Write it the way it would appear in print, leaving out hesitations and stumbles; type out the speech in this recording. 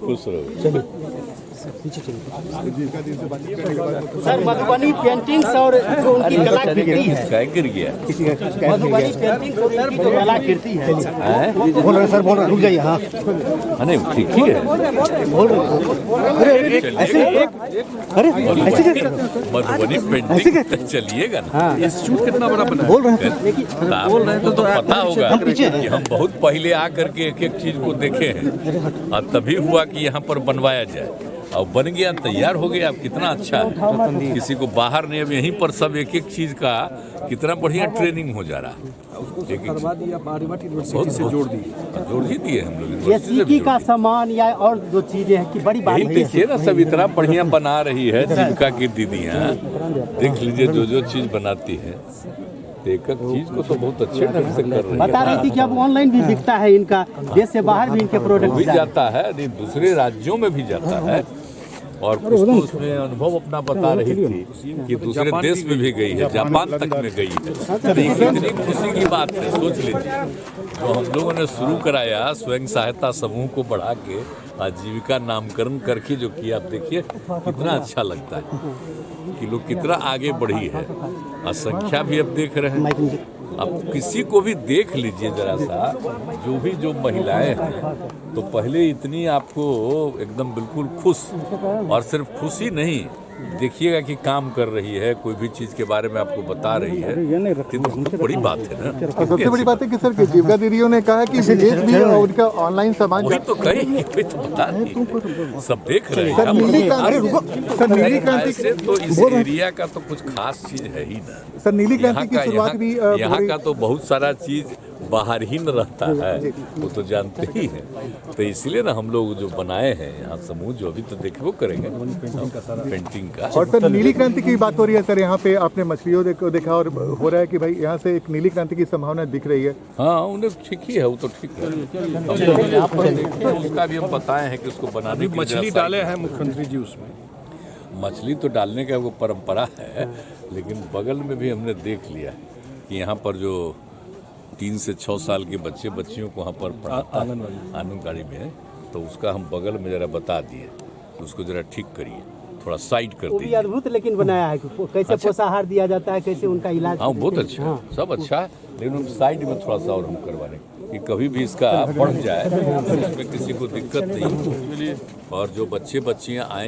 खुश रहो। चलिए पीछे चलिए। सर मधुबनी पेंटिंग्स और जो उनकी कलाकृति है, गिर गया मधुबनी पेंटिंग्स और उनकी जो कलाकृति है, बोल रहे सर, बोल रहे, रुक जाइए। हाँ नहीं ठीक ही है, बोल रहे। अरे ऐसे मधुबनी पेंटिंग चलिएगा ना। इंस्टीट्यूट कितना बड़ा बना है? बोल रहे हैं, बोल रहे तो पता होगा कि हम बहुत पहले आकर के एक एक चीज को देखे हैं और तभी हुआ कि यहाँ पर बनवाया जाए और बन गया, तैयार हो गया। अब कितना अच्छा है, किसी को बाहर नहीं, अब यहीं पर सब एक एक चीज का कितना बढ़िया ट्रेनिंग हो जा रहा है। बहुत से जोड़ ही दिए हम लोग। ये सीकी का सामान या और जो चीजें हैं कि बड़ी बात देखिए ना, सब इतना बढ़िया बना रही है जीविका की दीदियाँ। देख लीजिए जो जो चीज बनाती है, एक एक चीज को तो बहुत अच्छे ढंग से कर रही है। बता रही थी कि अब ऑनलाइन भी बिकता है इनका, देश से बाहर भी इनके प्रोडक्ट भी जाता है, दूसरे राज्यों में भी जाता है। और कुछ तो उसमें अनुभव अपना बता रही थी कि दूसरे देश में भी गई है, जापान तक में गई है। कितनी खुशी की बात है, सोच लीजिए। तो हम लोगों ने शुरू कराया स्वयं सहायता समूह को बढ़ा के आजीविका नामकरण करके जो किया, आप देखिए कितना अच्छा लगता है कि लोग कितना आगे बढ़ी है। और संख्या भी अब देख रहे हैं। अब किसी को भी देख लीजिए जरा सा, जो महिलाएं हैं, तो पहले इतनी आपको एकदम बिल्कुल खुश, और सिर्फ खुशी नहीं, देखिएगा कि काम कर रही है, कोई भी चीज के बारे में आपको बता रही है, तो बहुत बड़ी बात है ना। सबसे बड़ी बात है कि सर जीविका दीदियों ने कहा कि विदेश भी उनका ऑनलाइन सामान, वही तो कही, तो बता दी, सब देख रहे हैं। नीली क्रांति से तो इस एरिया का तो कुछ खास चीज है ही ना सर। नीली क्रांति की शुरुआत भी यहाँ का तो बहुत सारा चीज बाहर ही न रहता है, वो तो जानते ही हैं। तो इसलिए ना हम लोग जो बनाए हैं यहाँ समूह, जो अभी तो देखो करेंगे पेंटिंग का। और सर नीली क्रांति की बात हो रही है सर, यहाँ पे आपने मछलियों को देखा और हो रहा है कि भाई यहाँ से एक नीली क्रांति की संभावना दिख रही है। हाँ, उन्हें ठीक ही है, वो तो ठीक है। यहाँ पर देखिए, उसका भी हम बताए हैं कि उसको बनाने की मछली डाले हैं मुख्यमंत्री जी उसमें। मछली तो डालने का वो परंपरा है, लेकिन बगल में भी हमने देख लिया कि यहाँ पर जो 3 से 6 साल के बच्चियों को वहाँ पर पढ़ाता आंगनबाड़ी में, तो उसका हम बगल में जरा बता दिए, तो उसको जरा ठीक करिए, थोड़ा साइड कर दीजिए। अद्भुत लेकिन बनाया है, कैसे पोषाहार दिया जाता है, कैसे उनका इलाज। हाँ, बहुत अच्छा है, सब अच्छा है, लेकिन उन साइड में थोड़ा सा और हम करवाने कि कभी भी इसका बढ़ जाए तो इसमें किसी को दिक्कत नहीं हो। और जो बच्चियाँ आएंगे